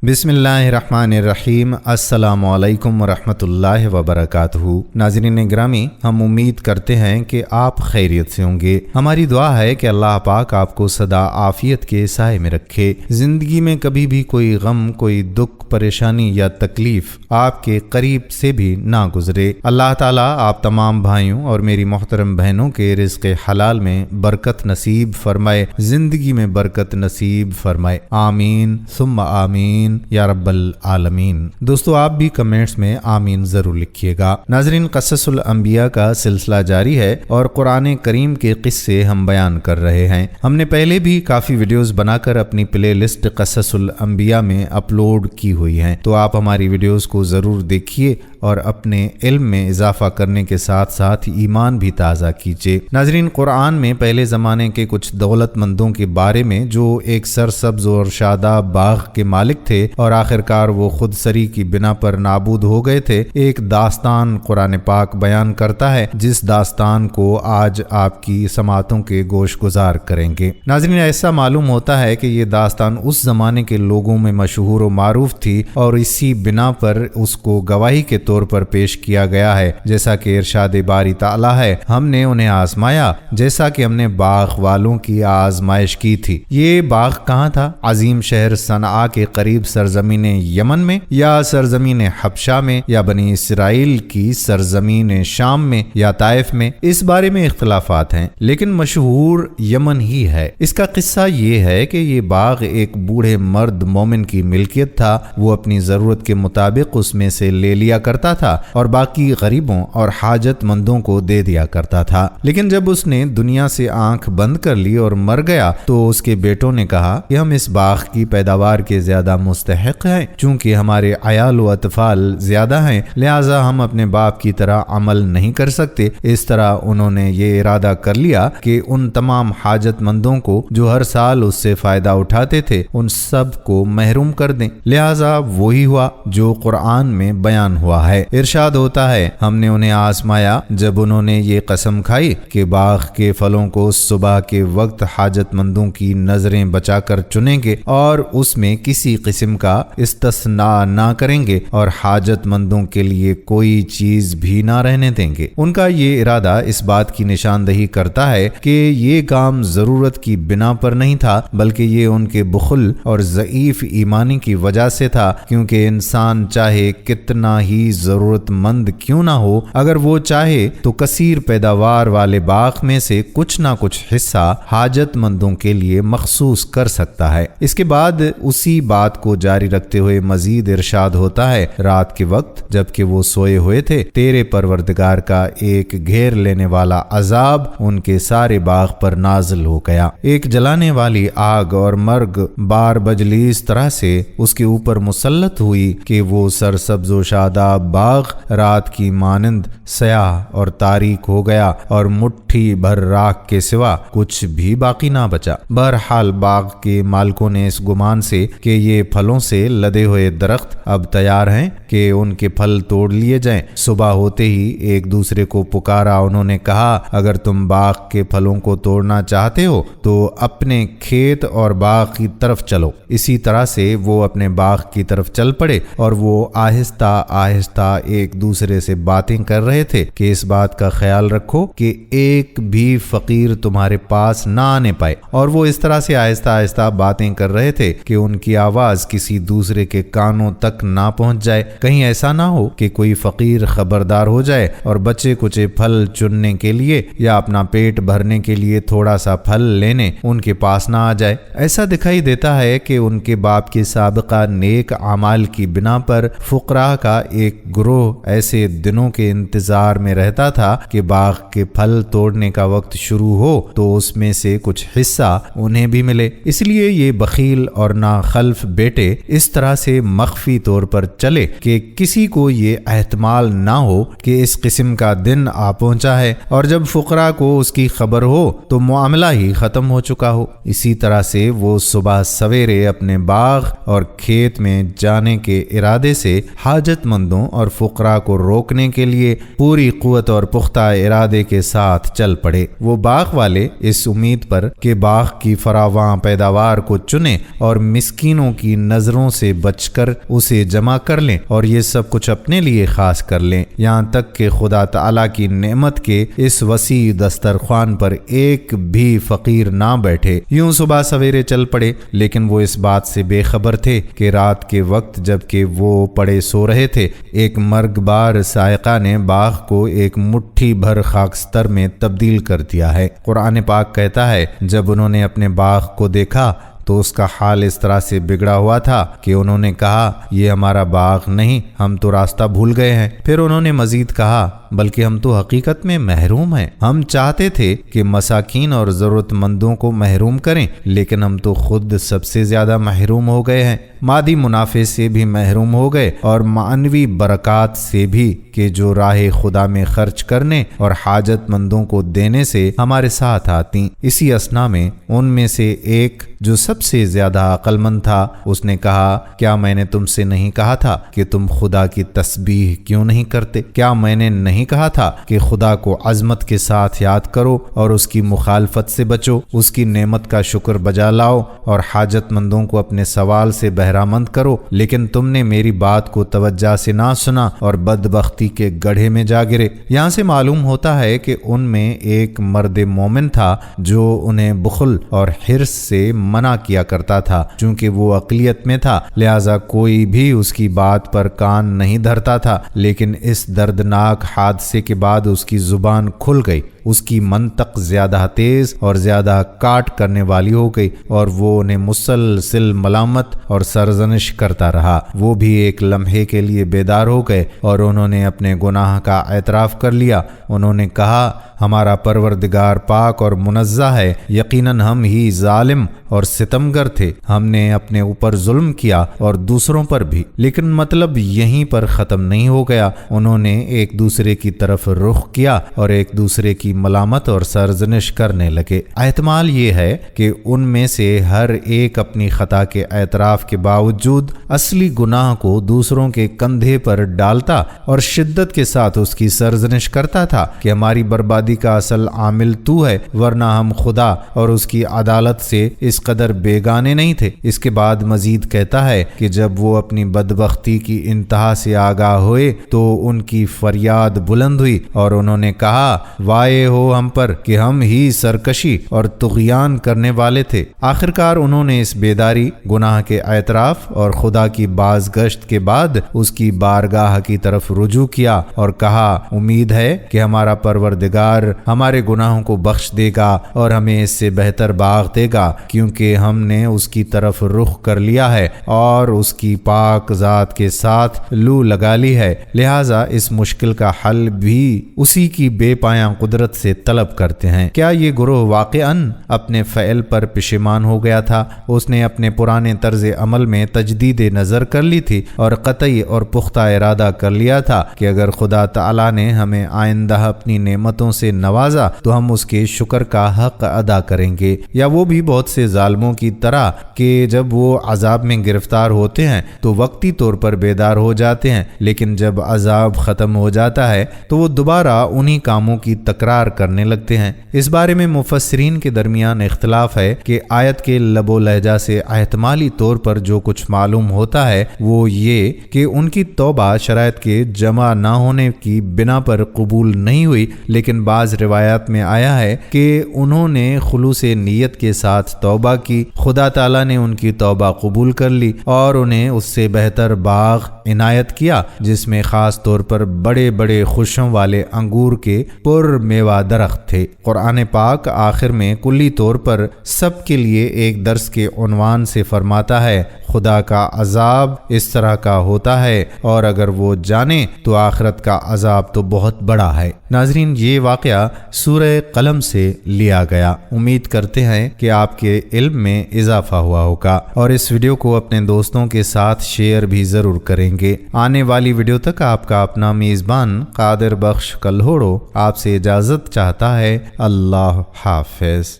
بسم اللہ الرحمن الرحیم۔ السلام علیکم ورحمۃ اللہ وبرکاتہ۔ ناظرین گرامی، ہم امید کرتے ہیں کہ آپ خیریت سے ہوں گے۔ ہماری دعا ہے کہ اللہ پاک آپ کو سدا عافیت کے سائے میں رکھے، زندگی میں کبھی بھی کوئی غم، کوئی دکھ، پریشانی یا تکلیف آپ کے قریب سے بھی نہ گزرے۔ اللہ تعالیٰ آپ تمام بھائیوں اور میری محترم بہنوں کے رزق حلال میں برکت نصیب فرمائے، زندگی میں برکت نصیب فرمائے، آمین ثم آمین یا رب العالمین۔ دوستو، آپ بھی کمنٹس میں آمین ضرور لکھیے گا۔ ناظرین، قصص الانبیاء کا سلسلہ جاری ہے اور قرآن کریم کے قصے ہم بیان کر رہے ہیں۔ ہم نے پہلے بھی کافی ویڈیوز بنا کر اپنی پلے لسٹ قصص الانبیاء میں اپلوڈ کی ہوئی ہیں، تو آپ ہماری ویڈیوز کو ضرور دیکھیے اور اپنے علم میں اضافہ کرنے کے ساتھ ساتھ ایمان بھی تازہ کیجیے۔ ناظرین، قرآن میں پہلے زمانے کے کچھ دولت مندوں کے بارے میں جو ایک سرسبز اور شاداب باغ کے مالک تھے اور آخرکار وہ خود سری کی بنا پر نابود ہو گئے تھے، ایک داستان قرآن پاک بیان کرتا ہے، جس داستان کو آج آپ کی سماعتوں کے گوش گزار کریں گے۔ ناظرین، ایسا معلوم ہوتا ہے کہ یہ داستان اس زمانے کے لوگوں میں مشہور و معروف تھی اور اسی بنا پر اس کو گواہی کے طور پر پیش کیا گیا ہے، جیسا کہ ارشاد باری تعالیٰ ہے، ہم نے انہیں آزمایا جیسا کہ ہم نے باغ والوں کی آزمائش کی تھی۔ یہ باغ کہاں تھا؟ عظیم شہر صنعاء کے قریب سرزمین یمن میں، یا سرزمین حبشہ میں، یا بنی اسرائیل کی سرزمین شام میں، یا طائف میں؟ اس بارے میں اختلافات ہیں، لیکن مشہور یمن ہی ہے۔ اس کا قصہ یہ ہے کہ یہ باغ ایک بوڑھے مرد مومن کی ملکیت تھا۔ وہ اپنی ضرورت کے مطابق اس میں سے لے لیا کرتا تھا اور باقی غریبوں اور حاجت مندوں کو دے دیا کرتا تھا۔ لیکن جب اس نے دنیا سے آنکھ بند کر لی اور مر گیا تو اس کے بیٹوں نے کہا کہ ہم اس باغ کی پیداوار کے زیادہ مستحق ہیں، چونکہ ہمارے عیال و اطفال زیادہ ہیں، لہٰذا ہم اپنے باپ کی طرح عمل نہیں کر سکتے۔ اس طرح انہوں نے یہ ارادہ کر لیا کہ ان تمام حاجت مندوں کو جو ہر سال اس سے فائدہ اٹھاتے تھے، ان سب کو محروم کر دیں۔ لہٰذا وہی ہوا جو قرآن میں بیان ہوا ہے۔ ارشاد ہوتا ہے، ہم نے انہیں آزمایا جب انہوں نے یہ قسم کھائی کہ باغ کے پھلوں کو صبح کے وقت حاجت مندوں کی نظریں بچا کر چنیں گے اور اس میں کسی قسم کا استثناء نہ کریں گے اور حاجت مندوں کے لیے کوئی چیز بھی نہ رہنے دیں گے۔ ان کا یہ ارادہ اس بات کی نشاندہی کرتا ہے کہ یہ کام ضرورت کی بنا پر نہیں تھا، بلکہ یہ ان کے بخل اور ضعیف ایمانی کی وجہ سے تھا، کیونکہ انسان چاہے کتنا ہی ضرورت مند کیوں نہ ہو، اگر وہ چاہے تو کثیر پیداوار والے باغ میں سے کچھ نہ کچھ حصہ حاجت مندوں کے لیے مخصوص کر سکتا ہے۔ اس کے بعد اسی بات کو جاری رکھتے ہوئے مزید ارشاد ہوتا ہے، رات کے وقت جب کہ وہ سوئے ہوئے تھے، تیرے پروردگار کا ایک گھیر لینے والا عذاب ان کے سارے باغ پر نازل ہو گیا۔ ایک جلانے والی آگ اور مرگ بار بجلی اس طرح سے اس کے اوپر مسلط ہوئی کہ وہ سرسبز و شاداب باغ رات کی مانند سیاہ اور تاریک ہو گیا اور مٹھی بھر راکھ کے سوا کچھ بھی باقی نہ بچا۔ بہرحال باغ کے مالکوں نے اس گمان سے کہ یہ پھلوں سے لدے ہوئے درخت اب تیار ہیں کہ ان کے پھل توڑ لیے جائیں، صبح ہوتے ہی ایک دوسرے کو پکارا۔ انہوں نے کہا، اگر تم باغ کے پھلوں کو توڑنا چاہتے ہو تو اپنے کھیت اور باغ کی طرف چلو۔ اسی طرح سے وہ اپنے باغ کی طرف چل پڑے اور وہ آہستہ آہستہ ایک دوسرے سے باتیں کر رہے تھے کہ اس بات کا خیال رکھو کہ ایک بھی فقیر تمہارے پاس نہ آنے پائے۔ اور وہ اس طرح سے آہستہ آہستہ باتیں کر رہے تھے کہ ان کی آواز کسی دوسرے کے کانوں تک نہ پہنچ جائے، کہیں ایسا نہ ہو کہ کوئی فقیر خبردار ہو جائے اور بچے کچے پھل چننے کے لیے یا اپنا پیٹ بھرنے کے لیے تھوڑا سا پھل لینے ان کے پاس نہ آ جائے۔ ایسا دکھائی دیتا ہے کہ ان کے باپ کے سابقہ نیک اعمال کی بنا پر فقراء کا ایک گروہ ایسے دنوں کے انتظار میں رہتا تھا کہ باغ کے پھل توڑنے کا وقت شروع ہو تو اس میں سے کچھ حصہ انہیں بھی ملے۔ اس لیے یہ بخیل اور ناخلف بیٹے اس طرح سے مخفی طور پر چلے کہ کہ کسی کو یہ احتمال نہ ہو کہ اس قسم کا دن آ پہنچا ہے اور جب فقراء کو اس کی خبر ہو تو معاملہ ہی ختم ہو چکا ہو۔ اسی طرح سے وہ صبح سویرے اپنے باغ اور کھیت میں جانے کے ارادے سے حاجت مندوں اور فقراء کو روکنے کے لیے پوری قوت اور پختہ ارادے کے ساتھ چل پڑے۔ وہ باغ والے اس امید پر کہ باغ کی فراواں پیداوار کو چنیں اور مسکینوں کی نظروں سے بچ کر اسے جمع کر لیں اور یہ سب کچھ اپنے لیے خاص کر لیں، یہاں تک کہ خدا تعالیٰ کی نعمت کے اس وسیع دسترخوان پر ایک بھی فقیر نہ بیٹھے۔ یوں صبح سویرے چل پڑے، لیکن وہ اس بات سے بے خبر تھے کہ رات کے وقت جب کہ وہ پڑے سو رہے تھے، ایک مرگبار صاعقہ نے باغ کو ایک مٹھی بھر خاکستر میں تبدیل کر دیا ہے۔ قرآن پاک کہتا ہے جب انہوں نے اپنے باغ کو دیکھا تو اس کا حال اس طرح سے بگڑا ہوا تھا کہ انہوں نے کہا یہ ہمارا باغ نہیں، ہم تو راستہ بھول گئے ہیں۔ پھر انہوں نے مزید کہا بلکہ ہم تو حقیقت میں محروم ہیں، ہم چاہتے تھے کہ مساکین اور ضرورت مندوں کو محروم کریں، لیکن ہم تو خود سب سے زیادہ محروم ہو گئے ہیں، مادی منافع سے بھی محروم ہو گئے اور معنوی برکات سے بھی کہ جو راہ خدا میں خرچ کرنے اور حاجت مندوں کو دینے سے ہمارے ساتھ آتی۔ اسی اثنا میں ان میں سے ایک جو سب سے زیادہ عقل مند تھا، اس نے کہا کیا میں نے تم سے نہیں کہا تھا کہ تم خدا کی تسبیح کیوں نہیں کرتے؟ کیا میں نے نہیں کہا تھا کہ خدا کو عظمت کے ساتھ یاد کرو اور اس کی مخالفت سے بچو، اس کی نعمت کا شکر بجا لاؤ اور حاجت مندوں کو اپنے سوال سے بہرامند کرو؟ لیکن تم نے میری بات کو توجہ سے نہ سنا اور بدبختی کے گڑھے میں جا گرے۔ یہاں سے معلوم ہوتا ہے کہ ان میں ایک مرد مومن تھا جو انہیں بخل اور حرص سے منع کیا کرتا تھا، چونکہ وہ اقلیت میں تھا لہذا کوئی بھی اس کی بات پر کان نہیں دھرتا تھا، لیکن اس دردناک حادثے کے بعد اس کی زبان کھل گئی، اس کی منطق زیادہ تیز اور زیادہ کاٹ کرنے والی ہو گئی اور وہ انہیں مسلسل ملامت اور سرزنش کرتا رہا۔ وہ بھی ایک لمحے کے لیے بیدار ہو گئے اور انہوں نے اپنے گناہ کا اعتراف کر لیا۔ انہوں نے کہا ہمارا پروردگار پاک اور منزہ ہے، یقیناً ہم ہی ظالم اور ستمگر تھے، ہم نے اپنے اوپر ظلم کیا اور دوسروں پر بھی۔ لیکن مطلب یہیں پر ختم نہیں ہو گیا، انہوں نے ایک دوسرے کی طرف رخ کیا اور ایک دوسرے کی ملامت اور سرزنش کرنے لگے۔ احتمال یہ ہے کہ ان میں سے ہر ایک اپنی خطا کے اعتراف کے باوجود اصلی گناہ کو دوسروں کے کندھے پر ڈالتا اور شدت کے ساتھ اس کی سرزنش کرتا تھا کہ ہماری بربادی کا اصل عامل تو ہے، ورنہ ہم خدا اور اس کی عدالت سے اس قدر بیگانے نہیں تھے۔ اس کے بعد مزید کہتا ہے کہ جب وہ اپنی بدبختی کی انتہا سے آگاہ ہوئے تو ان کی فریاد بلند ہوئی اور انہوں نے کہا وائے ہو ہم پر کہ ہم ہی سرکشی اور طغیان کرنے والے تھے۔ آخرکار انہوں نے اس بیداری، گناہ کے اعتراف اور خدا کی بازگشت کے بعد اس کی بارگاہ کی طرف رجوع کیا اور کہا امید ہے کہ ہمارا پروردگار ہمارے گناہوں کو بخش دے گا اور ہمیں اس سے بہتر باغ دے گا، کیونکہ ہم نے اس کی طرف رخ کر لیا ہے اور اس کی پاک ذات کے ساتھ لو لگا لی ہے، لہٰذا اس مشکل کا حل بھی اسی کی بے پایاں قدرت سے طلب کرتے ہیں۔ کیا یہ گروہ واقعاً اپنے فعل پر پشیمان ہو گیا تھا؟ اس نے اپنے پرانے طرز عمل میں تجدید نظر کر لی تھی اور قطعی اور پختہ ارادہ کر لیا تھا کہ اگر خدا تعالیٰ نے ہمیں آئندہ اپنی نعمتوں سے نوازا تو ہم اس کے شکر کا حق ادا کریں گے۔ یا وہ بھی بہت سے ظالموں کی طرح کہ جب وہ عذاب میں گرفتار ہوتے ہیں تو وقتی طور پر بیدار ہو جاتے ہیں، لیکن جب عذاب ختم ہو جاتا ہے تو وہ دوبارہ انہی کاموں کی تکرار کرنے لگتے ہیں۔ اس بارے میں مفسرین کے درمیان اختلاف ہے کہ آیت کے لب و لہجہ سے احتمالی طور پر جو کچھ معلوم ہوتا ہے وہ یہ کہ ان کی توبہ شرائط کے جمع نہ ہونے کی بنا پر قبول نہیں ہوئی، لیکن بعض روایات میں آیا ہے کہ انہوں نے خلوص نیت کے ساتھ توبہ کی، خدا تعالیٰ نے ان کی توبہ قبول کر لی اور انہیں اس سے بہتر باغ عنایت کیا جس میں خاص طور پر بڑے بڑے خوشوں والے انگور کے پر میوہ درخت تھے۔ قرآن پاک آخر میں کلی طور پر سب کے لیے ایک درس کے عنوان سے فرماتا ہے خدا کا عذاب اس طرح کا ہوتا ہے، اور اگر وہ جانے تو آخرت کا عذاب تو بہت بڑا ہے۔ ناظرین، یہ واقعہ سورہ قلم سے لیا گیا۔ امید کرتے ہیں کہ آپ کے علم میں اضافہ ہوا ہوگا، اور اس ویڈیو کو اپنے دوستوں کے ساتھ شیئر بھی ضرور کریں گے۔ آنے والی ویڈیو تک آپ کا اپنا میزبان قادر بخش کلہوڑو آپ سے اجازت چاہتا ہے۔ اللہ حافظ۔